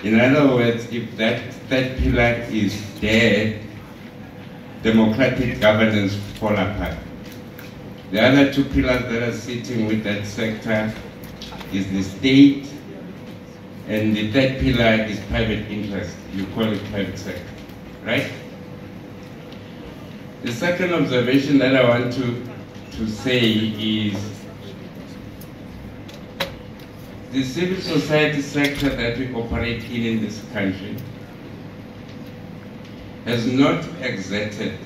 In other words, if that third pillar is dead, democratic governance fall apart. The other two pillars that are sitting with that sector is the state, and the third pillar is private interest. You call it private sector, right? The second observation that I want to say is the civil society sector that we operate in this country has not exerted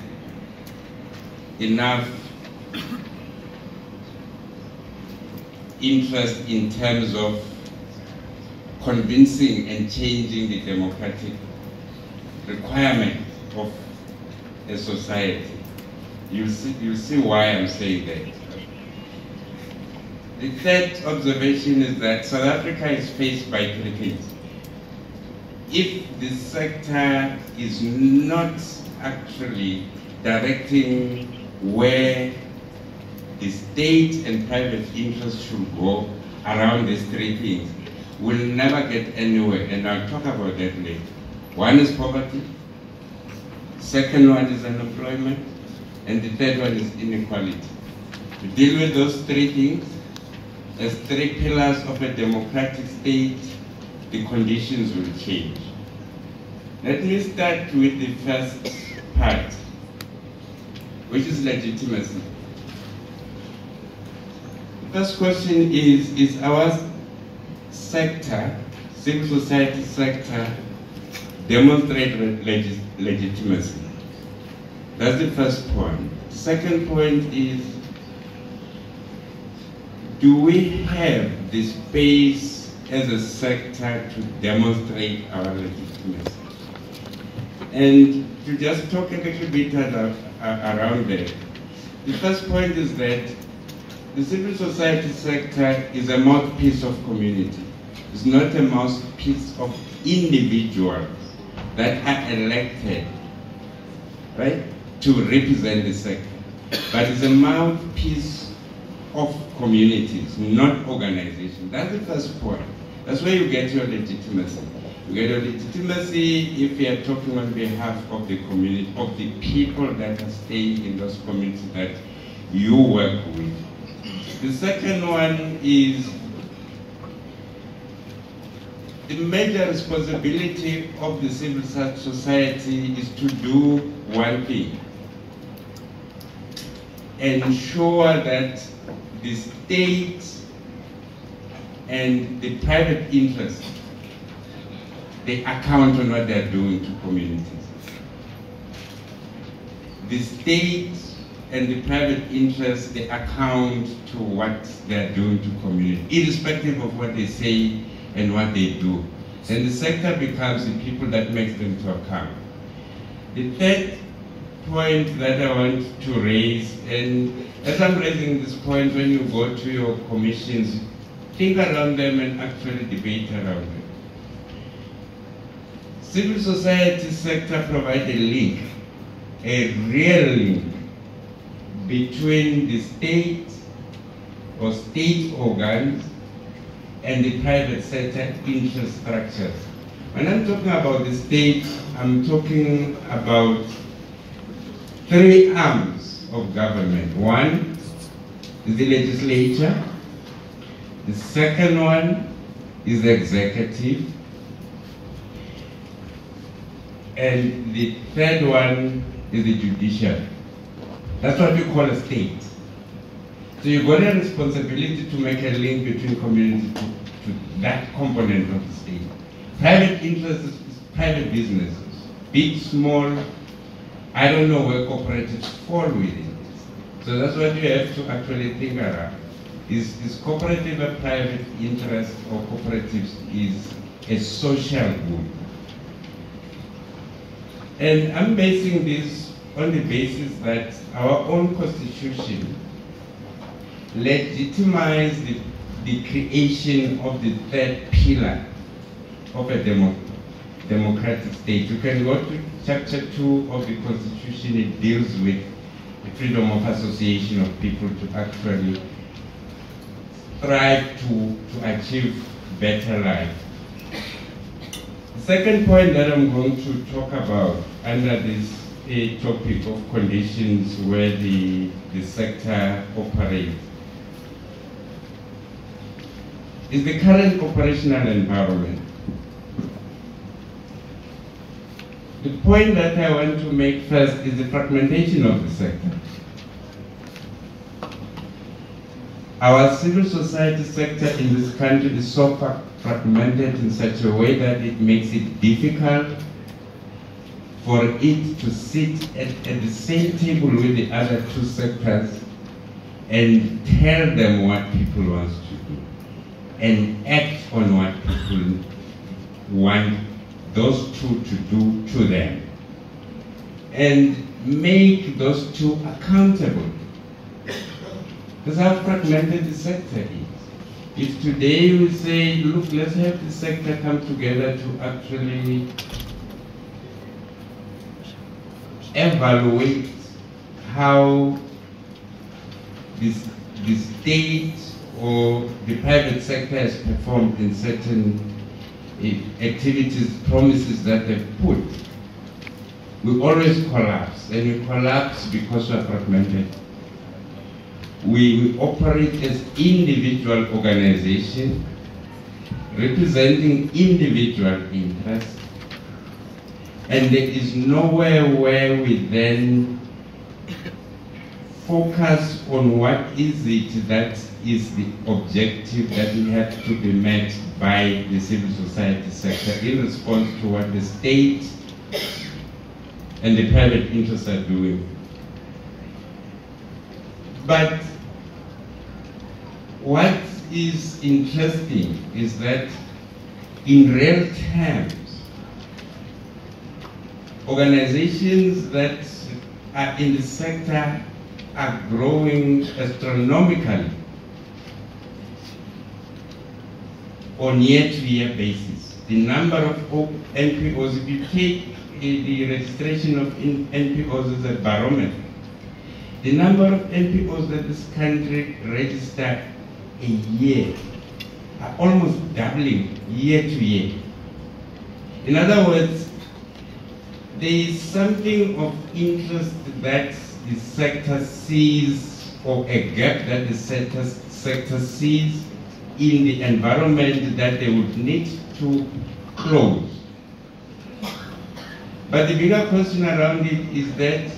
enough interest in terms of convincing and changing the democratic requirement of a society. You'll see why I'm saying that. The third observation is that South Africa is faced by three things. If the sector is not actually directing where the state and private interests should go around these three things, we'll never get anywhere, and I'll talk about that later. One is poverty, second one is unemployment, and the third one is inequality. To deal with those three things, as three pillars of a democratic state, the conditions will change. Let me start with the first part, which is legitimacy. The first question is our sector, civil society sector, demonstrate legitimacy? That's the first point. The second point is, do we have the space as a sector to demonstrate our legitimacy? And to just talk a little bit around that, the first point is that the civil society sector is a mouthpiece of community. It's not a mouthpiece of individuals that are elected, right, to represent the sector. But it's a mouthpiece of communities, not organizations. That's the first point. That's where you get your legitimacy. You get your legitimacy if you are talking on behalf of the community, of the people that are staying in those communities that you work with. The second one is the major responsibility of the civil society is to do one thing: ensure that the state and the private interest, they account on what they're doing to communities. The state and the private interest, they account to what they're doing to community, irrespective of what they say and what they do. And the sector becomes the people that makes them to account. The third point that I want to raise, and as I'm raising this point, when you go to your commissions, think around them and actually debate around them. Civil society sector provides a link, a real link, between the state or state organs and the private sector interest structures. When I'm talking about the state, I'm talking about three arms of government. One is the legislature, the second one is the executive, and the third one is the judiciary. That's what we call a state. So you've got a responsibility to make a link between community to that component of the state. Private interests is private businesses, big, small. I don't know where cooperatives fall within this. So that's what you have to actually think around. Is cooperative a private interest, or cooperatives is a social good? And I'm basing this on the basis that our own constitution legitimizes the creation of the third pillar of a democratic state. You can go to chapter 2 of the constitution. It deals with the freedom of association of people to actually strive to achieve better life. second point that I'm going to talk about under this topic of conditions where the sector operates is the current operational environment. The point that I want to make first is the fragmentation of the sector. Our civil society sector in this country is so fragmented in such a way that it makes it difficult for it to sit at the same table with the other two sectors and tell them what people want to do and act on what people want those two to do to them and make those two accountable. That's how fragmented the sector is. If today we say, look, let's have the sector come together to actually evaluate how the state or the private sector has performed in certain activities, promises that they've put, we always collapse, and we collapse because we are fragmented. We operate as individual organizations representing individual interests, and there is nowhere where we then focus on what is it that is the objective that we have to be met by the civil society sector in response to what the state and the private interests are doing. But what is interesting is that in real terms, organizations that are in the sector are growing astronomically on year-to-year basis. The number of NPOs, if you take the registration of NPOs as a barometer, the number of NPOs that this country registered a year are almost doubling year to year. In other words, there is something of interest that the sector sees, or a gap that the sector sees in the environment that they would need to close. But the bigger question around it is that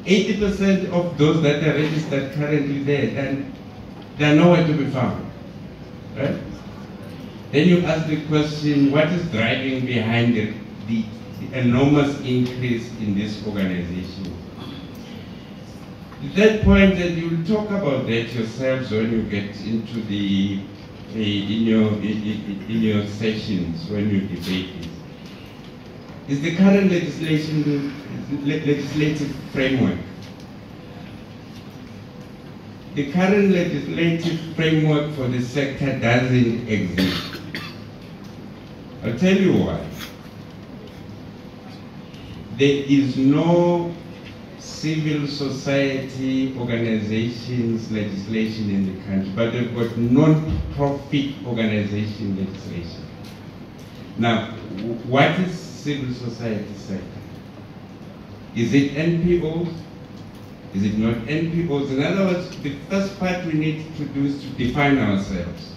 80% of those that are registered currently there, they are nowhere to be found, right? Then you ask the question, what is driving behind the enormous increase in this organization? The third point, and you'll talk about that yourselves when you get into the in your sessions when you debate it, is the current legislative framework. The current legislative framework for the sector doesn't exist. I'll tell you why. There is no civil society organizations legislation in the country, but they've got non-profit organization legislation. Now, what is civil society sector? Is it NPOs? Is it not NPOs? In other words, the first part we need to do is to define ourselves.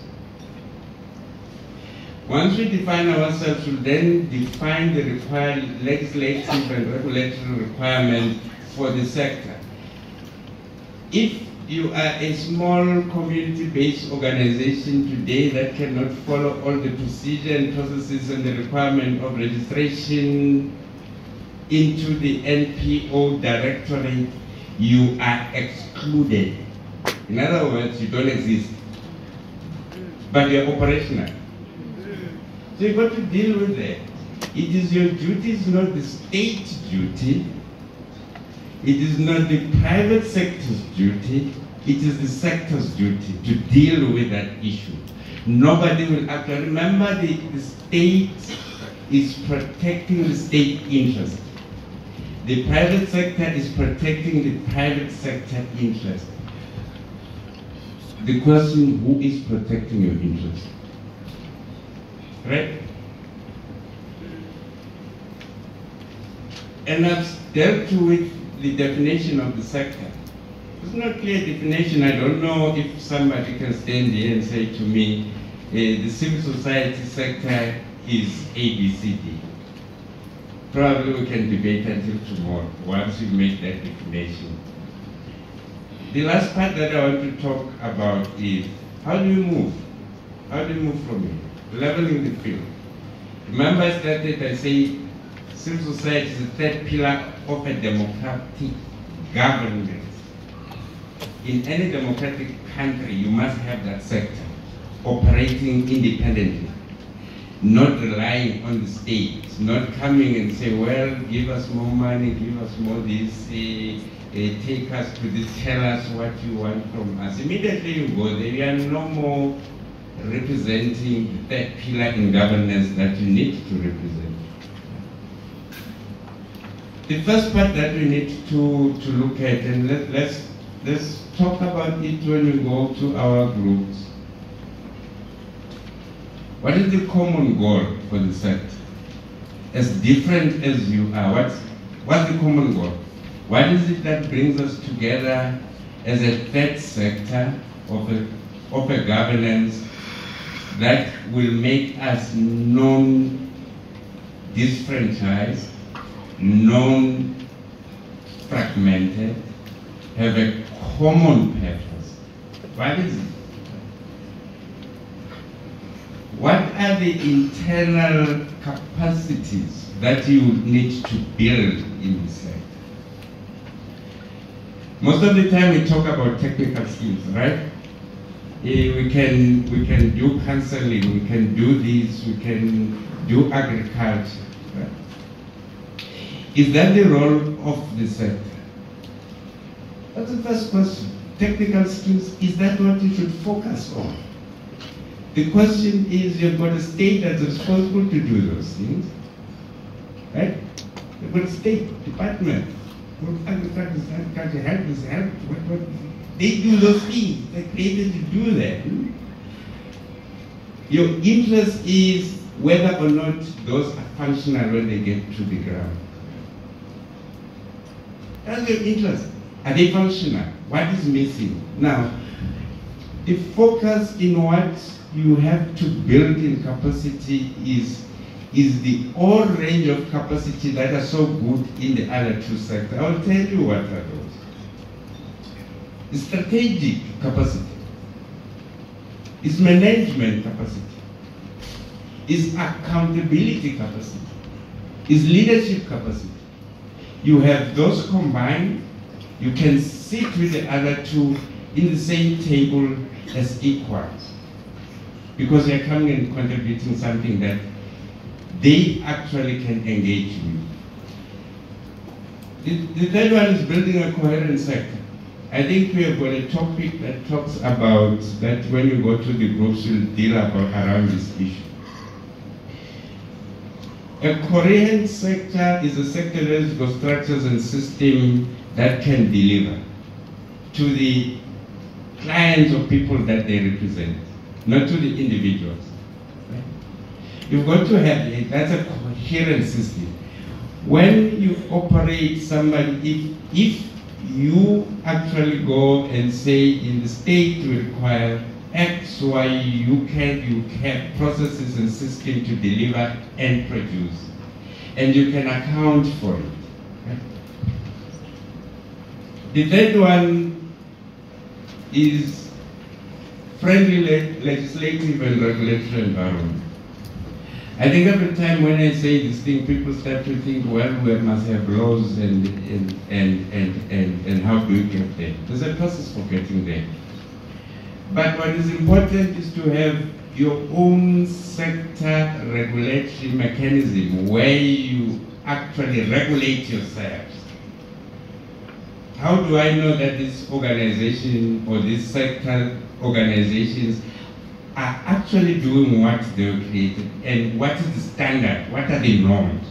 Once we define ourselves, we'll then define the required legislative and regulatory requirements for the sector. If you are a small community-based organization today that cannot follow all the procedure and processes and the requirement of registration into the NPO directorate, you are excluded. In other words, you don't exist, but you are operational. So you've got to deal with that. It is your duty, it's not the state's duty. It is not the private sector's duty. It is the sector's duty to deal with that issue. Nobody will actually remember the state is protecting the state interest. The private sector is protecting the private sector interest. The question, who is protecting your interest? Right? And I've dealt with the definition of the sector. It's not clear definition. I don't know if somebody can stand here and say to me, the civil society sector is ABCD. Probably we can debate until tomorrow once we make that definition. The last part that I want to talk about is how do you move? How do you move from here? Leveling the field. Remember I started by saying civil society is the third pillar of a democratic government. In any democratic country, you must have that sector operating independently, not relying on the state, not coming and say, well, give us more money, give us more this, take us to this, tell us what you want from us. Immediately you go there, you are no more representing the third pillar in governance that you need to represent. The first part that we need to look at, and let's talk about it when we go to our groups. What is the common goal for the sector? As different as you are, what's the common goal? What is it that brings us together as a third sector of a governance that will make us non-disfranchised, non-fragmented, have a common purpose? What is it? What are the internal capacities that you need to build in the sector? Most of the time we talk about technical skills, right? We can do counseling, we can do this, we can do agriculture. Right? Is that the role of the sector? That's the first question. Technical skills, is that what you should focus on? The question is, you've got a state that's responsible to do those things, right? You've got a state department, agriculture, health is health, what, they do those things, they're created to do that. Your interest is whether or not those are functional when they get to the ground. That's your interest. Are they functional? What is missing? Now, the focus in what you have to build in capacity is the all range of capacity that are so good in the other two sectors. I will tell you what are those. The strategic capacity, is management capacity, is accountability capacity, is leadership capacity. You have those combined, you can sit with the other two in the same table as equals, because they're coming and contributing something that they actually can engage with. The third one is building a coherent sector. I think we have got a topic that talks about that when you go to the groups, you'll deal around this issue. A coherent sector is a sector that has got structures and systems that can deliver to the clients or people that they represent, not to the individuals. Right? You've got to have that's a coherent system. When you operate somebody, if you actually go and say in the state to require X, Y, you have processes and systems to deliver and produce, and you can account for it. Right? The third one is friendly legislative and regulatory environment. I think every time when I say this thing, people start to think, well, we must have laws and how do we get there? There's a process for getting there. But what is important is to have your own sector regulatory mechanism where you actually regulate yourselves. How do I know that this organization or these sector organizations are actually doing what they were created, and what is the standard, what are the norms?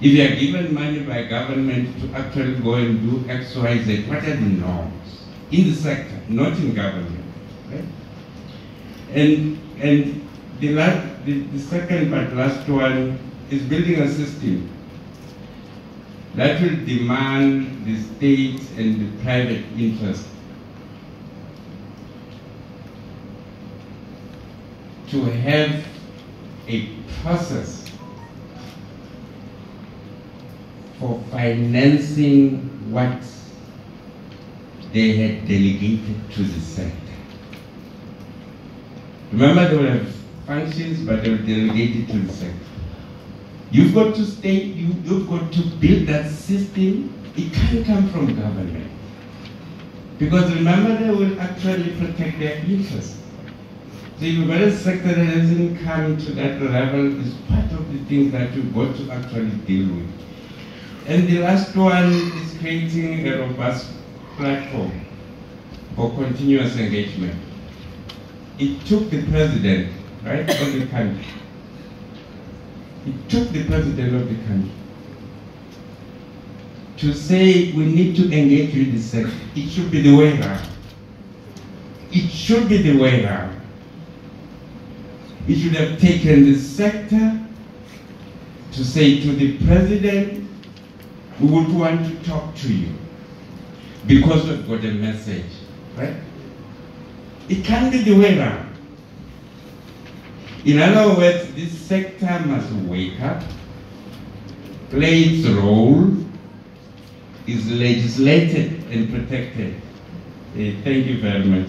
If you are given money by government to actually go and do X, Y, Z, what are the norms? In the sector, not in government, right? And the second but last one is building a system that will demand the state and the private interest to have a process for financing what they had delegated to the sector. Remember, they will have functions, but they will delegate it to the sector. You've got to you've got to build that system. It can't come from government. Because remember, they will actually protect their interests. So if you've got a sector that hasn't come to that level, is part of the things that you've got to actually deal with. And the last one is creating a robust platform for continuous engagement. It took the president, right, of the country. It took the president of the country to say we need to engage with the sector. It should be the way around. It should be the way around. It should have taken the sector to say to the president, we would want to talk to you because we've got a message, right? It can't be the way around. In other words, this sector must wake up, play its role, is legislated and protected. Thank you very much.